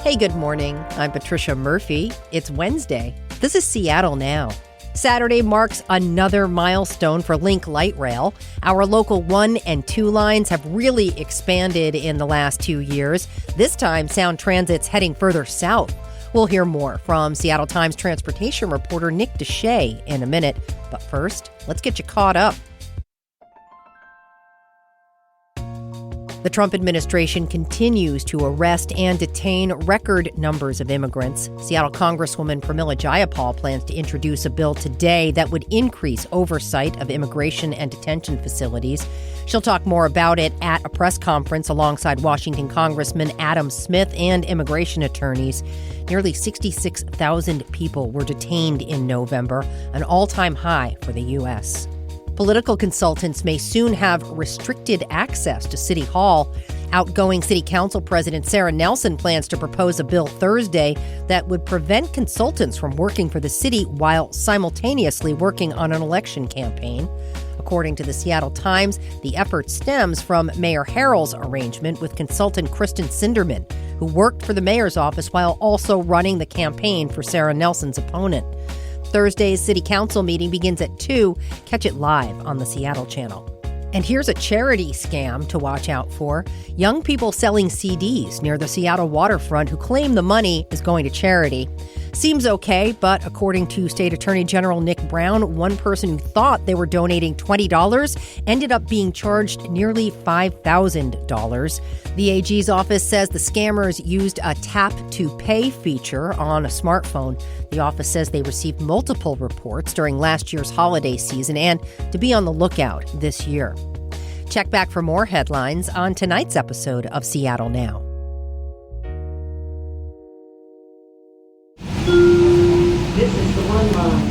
Hey, good morning. I'm Patricia Murphy. It's Wednesday. This is Seattle Now. Saturday marks another milestone for Link Light Rail. Our local 1 and 2 lines have really expanded in the last 2 years. This time, Sound Transit's heading further south. We'll hear more from Seattle Times transportation reporter Nick DeShais in a minute. But first, let's get you caught up. The Trump administration continues to arrest and detain record numbers of immigrants. Seattle Congresswoman Pramila Jayapal plans to introduce a bill today that would increase oversight of immigration and detention facilities. She'll talk more about it at a press conference alongside Washington Congressman Adam Smith and immigration attorneys. Nearly 66,000 people were detained in November, an all-time high for the U.S. Political consultants may soon have restricted access to City Hall. Outgoing City Council President Sarah Nelson plans to propose a bill Thursday that would prevent consultants from working for the city while simultaneously working on an election campaign. According to the Seattle Times, the effort stems from Mayor Harrell's arrangement with consultant Kristen Sinderman, who worked for the mayor's office while also running the campaign for Sarah Nelson's opponent. Thursday's City Council meeting begins at 2. Catch it live on the Seattle Channel. And here's a charity scam to watch out for. Young people selling CDs near the Seattle waterfront who claim the money is going to charity. Seems okay, but according to State Attorney General Nick Brown, one person who thought they were donating $20 ended up being charged nearly $5,000. The AG's office says the scammers used a tap-to-pay feature on a smartphone. The office says they received multiple reports during last year's holiday season and to be on the lookout this year. Check back for more headlines on tonight's episode of Seattle Now. This is the one line.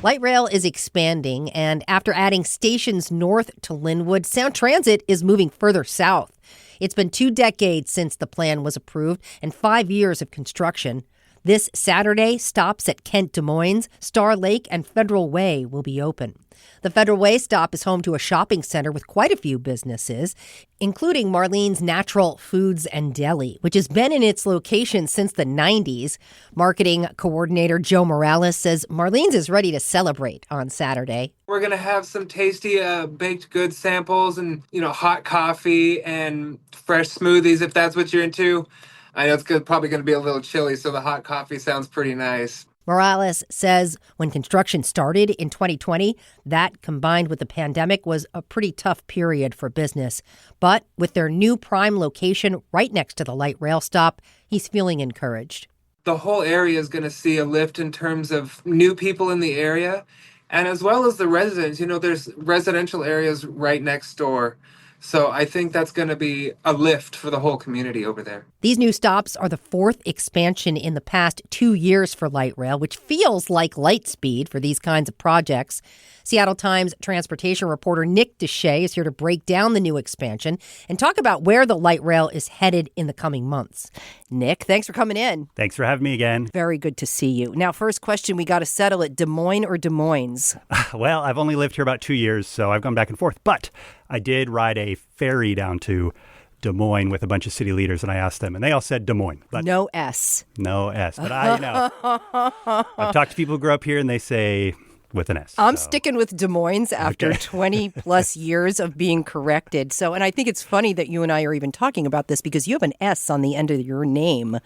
Light rail is expanding, and after adding stations north to Linwood, Sound Transit is moving further south. It's been 2 decades since the plan was approved and 5 years of construction. This Saturday, stops at Kent Des Moines, Star Lake, and Federal Way will be open. The Federal Way stop is home to a shopping center with quite a few businesses, including Marlene's Natural Foods and Deli, which has been in its location since the 90s. Marketing coordinator Joe Morales says Marlene's is ready to celebrate on Saturday. We're going to have some tasty baked goods samples and, hot coffee and fresh smoothies if that's what you're into. I know it's probably going to be a little chilly, so the hot coffee sounds pretty nice. Morales says when construction started in 2020, that combined with the pandemic was a pretty tough period for business. But with their new prime location right next to the light rail stop, he's feeling encouraged. The whole area is going to see a lift in terms of new people in the area, and as well as the residents. There's residential areas right next door. So I think that's going to be a lift for the whole community over there. These new stops are the 4th expansion in the past 2 years for light rail, which feels like light speed for these kinds of projects. Seattle Times transportation reporter Nick DeShais is here to break down the new expansion and talk about where the light rail is headed in the coming months. Nick, thanks for coming in. Thanks for having me again. Very good to see you. Now, first question we got to settle it, Des Moines or Des Moines? Well, I've only lived here about 2 years, so I've gone back and forth. But I did ride a ferry down to Des Moines with a bunch of city leaders, and I asked them, and they all said Des Moines. But no S. No S. But I've talked to people who grew up here, and they say with an S. I'm sticking with Des Moines after 20 plus years of being corrected. And I think it's funny that you and I are even talking about this because you have an S on the end of your name.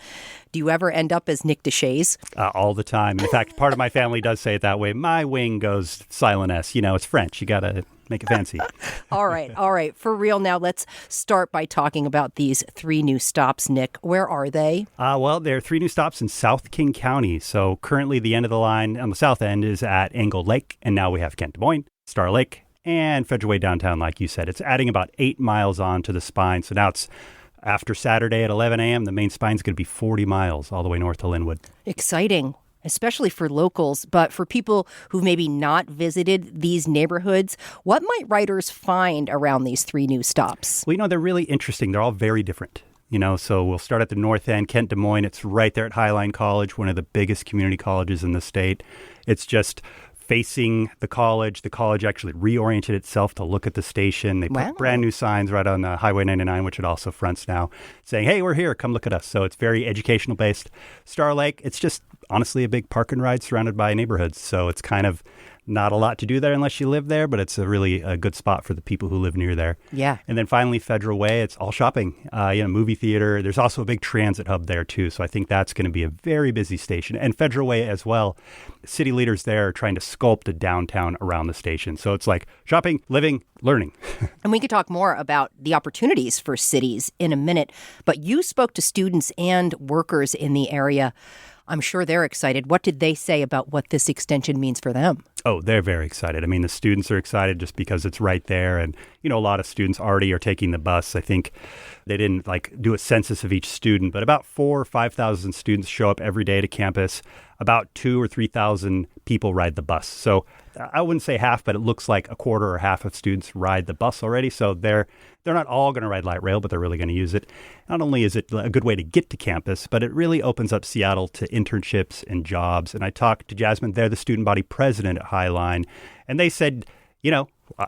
Do you ever end up as Nick DeShais? All the time. In fact, part of my family does say it that way. My wing goes silent S. It's French. You got to make it fancy. All right. For real now, let's start by talking about these 3 new stops, Nick. Where are they? Well, there are 3 new stops in South King County. So currently the end of the line on the south end is at Angle Lake, and now we have Kent Des Moines, Star Lake, and Federal Way downtown, like you said. It's adding about 8 miles on to the spine. So now it's after Saturday at 11 a.m., the main spine is going to be 40 miles all the way north to Linwood. Exciting. Especially for locals, but for people who've maybe not visited these neighborhoods, what might riders find around these 3 new stops? Well, they're really interesting. They're all very different. So we'll start at the north end, Kent Des Moines. It's right there at Highline College, one of the biggest community colleges in the state. It's just facing the college. The college actually reoriented itself to look at the station. They put brand new signs right on Highway 99, which it also fronts now, saying, hey, we're here, come look at us. So it's very educational based. Star Lake, it's just honestly a big park and ride surrounded by neighborhoods. So it's kind of not a lot to do there unless you live there, but it's a really good spot for the people who live near there. Yeah. And then finally, Federal Way, it's all shopping, movie theater. There's also a big transit hub there too. So I think that's going to be a very busy station. And Federal Way as well. City leaders there are trying to sculpt a downtown around the station. So it's like shopping, living, learning. And we could talk more about the opportunities for cities in a minute. But you spoke to students and workers in the area. I'm sure they're excited. What did they say about what this extension means for them? Oh, they're very excited. I mean, the students are excited just because it's right there. And, a lot of students already are taking the bus. I think they didn't do a census of each student, but about 4,000 or 5,000 students show up every day to campus. About 2,000 or 3,000 people ride the bus. So I wouldn't say half, but it looks like a quarter or half of students ride the bus already. So they're not all going to ride light rail, but they're really going to use it. Not only is it a good way to get to campus, but it really opens up Seattle to internships and jobs. And I talked to Jasmine, they're the student body president at Highline, and they said,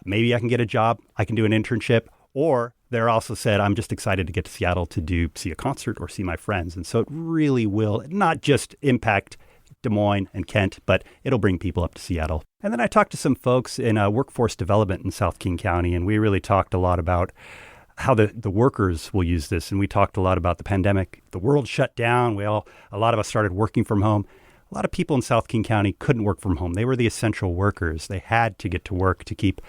maybe I can get a job, I can do an internship, or they're also said, I'm just excited to get to Seattle to see a concert or see my friends. And so it really will not just impact Des Moines and Kent, but it'll bring people up to Seattle. And then I talked to some folks in workforce development in South King County, and we really talked a lot about how the workers will use this. And we talked a lot about the pandemic. The world shut down. A lot of us started working from home. A lot of people in South King County couldn't work from home. They were the essential workers. They had to get to work to keep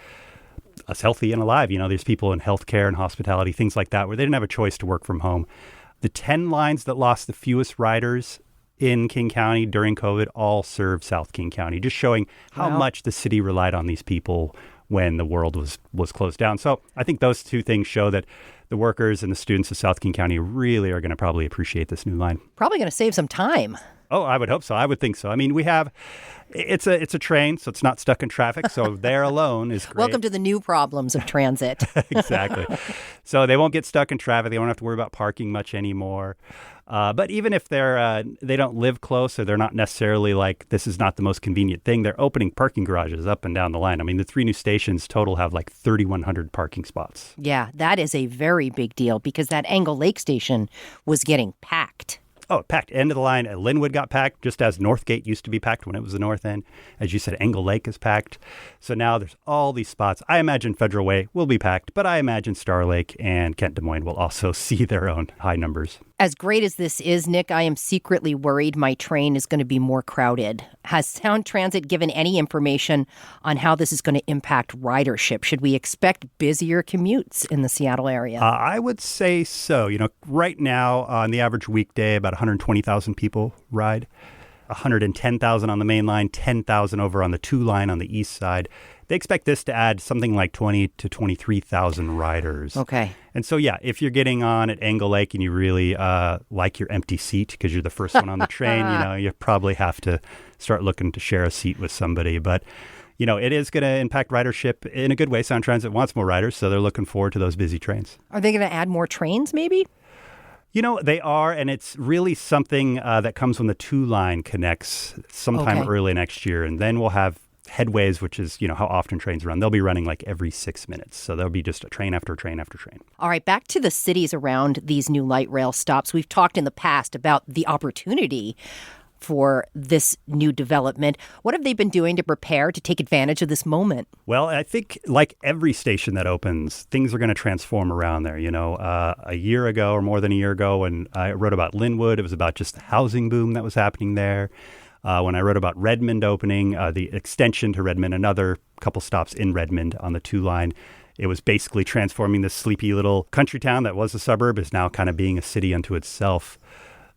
us healthy and alive. There's people in healthcare and hospitality, things like that, where they didn't have a choice to work from home. The 10 lines that lost the fewest riders in King County during COVID all served South King County, just showing how much the city relied on these people when the world was closed down. So I think those two things show that the workers and the students of South King County really are going to probably appreciate this new line. Probably going to save some time. Oh, I would hope so. I would think so. I mean, it's a train, so it's not stuck in traffic. So there alone is great. Welcome to the new problems of transit. Exactly. So they won't get stuck in traffic. They won't have to worry about parking much anymore. But even if they don't live close, or they're not necessarily this is not the most convenient thing, they're opening parking garages up and down the line. I mean, the 3 new stations total have 3,100 parking spots. Yeah, that is a very big deal because that Angle Lake station was getting packed. Oh, packed. End of the line. Linwood got packed, just as Northgate used to be packed when it was the north end. As you said, Angle Lake is packed. So now there's all these spots. I imagine Federal Way will be packed, but I imagine Star Lake and Kent Des Moines will also see their own high numbers. As great as this is, Nick, I am secretly worried my train is going to be more crowded. Has Sound Transit given any information on how this is going to impact ridership? Should we expect busier commutes in the Seattle area? I would say so. Right now, on the average weekday, about 120,000 people ride. 110,000 on the main line, 10,000 over on the 2 line on the east side. They expect this to add something like 20 to 23,000 riders. Okay. And so, yeah, if you're getting on at Angle Lake and you really like your empty seat because you're the first one on the train, you probably have to start looking to share a seat with somebody. But, it is going to impact ridership in a good way. Sound Transit wants more riders, so they're looking forward to those busy trains. Are they going to add more trains, maybe? They are, and it's really something that comes when the 2 line connects sometime early next year. And then we'll have headways, which is, how often trains run. They'll be running every 6 minutes. So there'll be just a train after train after train. All right, back to the cities around these new light rail stops. We've talked in the past about the opportunity for this new development. What have they been doing to prepare to take advantage of this moment? Well, I think like every station that opens, things are going to transform around there. A year ago or more than a year ago, when I wrote about Linwood, it was about just the housing boom that was happening there. When I wrote about Redmond opening, the extension to Redmond, another couple stops in Redmond on the 2 line, it was basically transforming this sleepy little country town that was a suburb is now kind of being a city unto itself.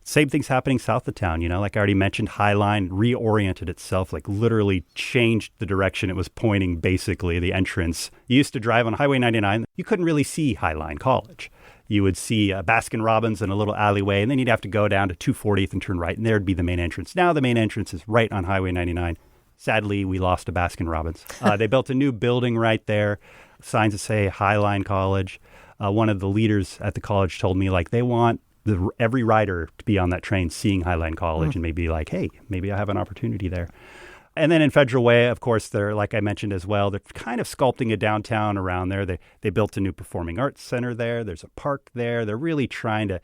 Same thing's happening south of town, like I already mentioned, Highline reoriented itself, literally changed the direction it was pointing, basically, the entrance. You used to drive on Highway 99, you couldn't really see Highline College. You would see Baskin Robbins in a little alleyway, and then you'd have to go down to 240th and turn right, and there'd be the main entrance. Now the main entrance is right on Highway 99. Sadly, we lost a Baskin Robbins. They built a new building right there, signs that say Highline College. One of the leaders at the college told me, they want every rider to be on that train seeing Highline College and maybe hey, maybe I have an opportunity there. And then in Federal Way, of course, they're, like I mentioned as well, they're kind of sculpting a downtown around there. They built a new performing arts center there. There's a park there. They're really trying to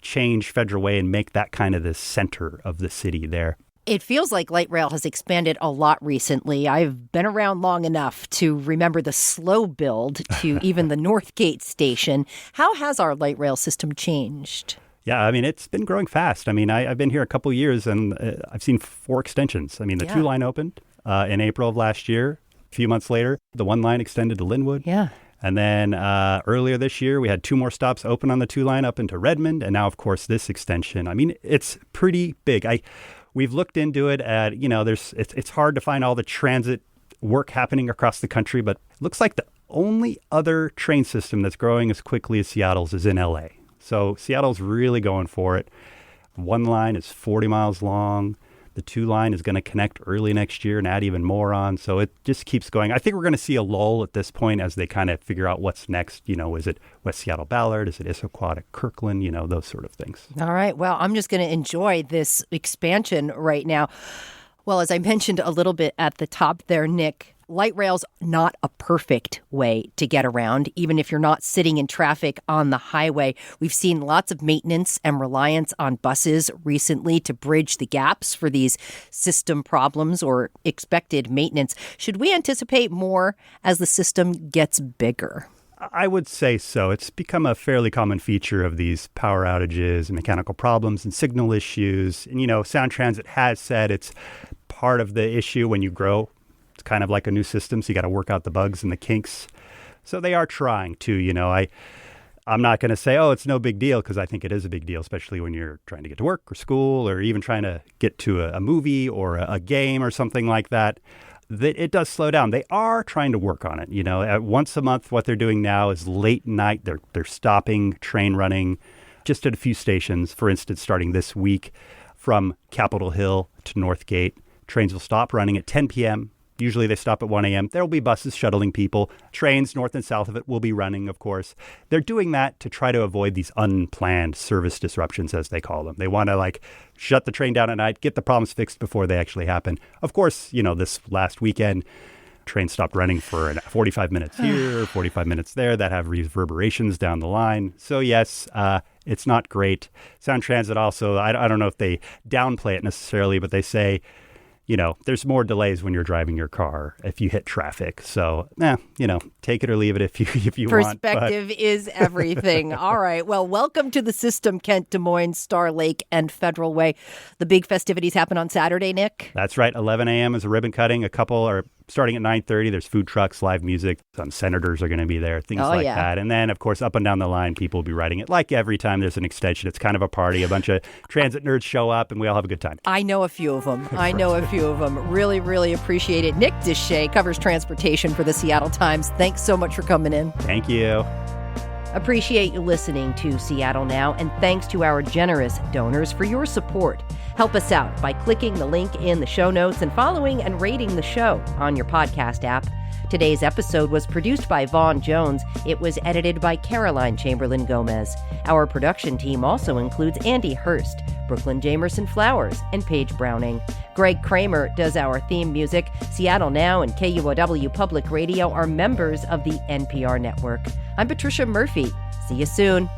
change Federal Way and make that kind of the center of the city there. It feels like light rail has expanded a lot recently. I've been around long enough to remember the slow build to even the Northgate station. How has our light rail system changed? Yeah, I mean, it's been growing fast. I mean, I've been here a couple years and I've seen 4 extensions. I mean, the 2 line opened in April of last year. A few months later, the 1 line extended to Linwood. Yeah. And then earlier this year, we had 2 more stops open on the 2 line up into Redmond. And now, of course, this extension. I mean, it's pretty big. We've looked into it at, it's hard to find all the transit work happening across the country, but it looks like the only other train system that's growing as quickly as Seattle's is in LA. So Seattle's really going for it. 1 line is 40 miles long. The 2 line is going to connect early next year and add even more on. So it just keeps going. I think we're going to see a lull at this point as they kind of figure out what's next. Is it West Seattle Ballard? Is it Issaquah, Kirkland? Those sort of things. All right. Well, I'm just going to enjoy this expansion right now. Well, as I mentioned a little bit at the top there, Nick, light rail's not a perfect way to get around, even if you're not sitting in traffic on the highway. We've seen lots of maintenance and reliance on buses recently to bridge the gaps for these system problems or expected maintenance. Should we anticipate more as the system gets bigger? I would say so. It's become a fairly common feature of these power outages and mechanical problems and signal issues. And, Sound Transit has said it's part of the issue when you grow. It's kind of like a new system, so you got to work out the bugs and the kinks. So they are trying to, I'm not going to say, it's no big deal, because I think it is a big deal, especially when you're trying to get to work or school or even trying to get to a movie or a game or something like that. It does slow down. They are trying to work on it. At once a month, what they're doing now is late night. They're stopping train running just at a few stations. For instance, starting this week from Capitol Hill to Northgate, trains will stop running at 10 p.m. Usually they stop at 1 a.m. There will be buses shuttling people. Trains north and south of it will be running, of course. They're doing that to try to avoid these unplanned service disruptions, as they call them. They want to shut the train down at night, get the problems fixed before they actually happen. Of course, this last weekend, trains stopped running for 45 minutes here, 45 minutes there. That have reverberations down the line. So yes, it's not great. Sound Transit also, I don't know if they downplay it necessarily, but they say, there's more delays when you're driving your car if you hit traffic. So, take it or leave it if you want. Perspective is everything. All right. Well, welcome to the system, Kent, Des Moines, Star Lake, and Federal Way. The big festivities happen on Saturday, Nick? That's right. 11 a.m. is a ribbon cutting. A couple are starting at 9:30. There's food trucks, live music. Some senators are going to be there, things like that. And then, of course, up and down the line, people will be riding it. Like every time there's an extension, it's kind of a party. A bunch of transit nerds show up, and we all have a good time. I know a few of them. Really, really appreciate it. Nick DeShais covers transportation for the Seattle Times. Thanks so much for coming in. Thank you. Appreciate you listening to Seattle Now, and thanks to our generous donors for your support. Help us out by clicking the link in the show notes and following and rating the show on your podcast app. Today's episode was produced by Vaughn Jones. It was edited by Caroline Chamberlain Gomez. Our production team also includes Andy Hurst, Brooklyn Jamerson Flowers, and Paige Browning. Greg Kramer does our theme music. Seattle Now and KUOW Public Radio are members of the NPR network. I'm Patricia Murphy. See you soon.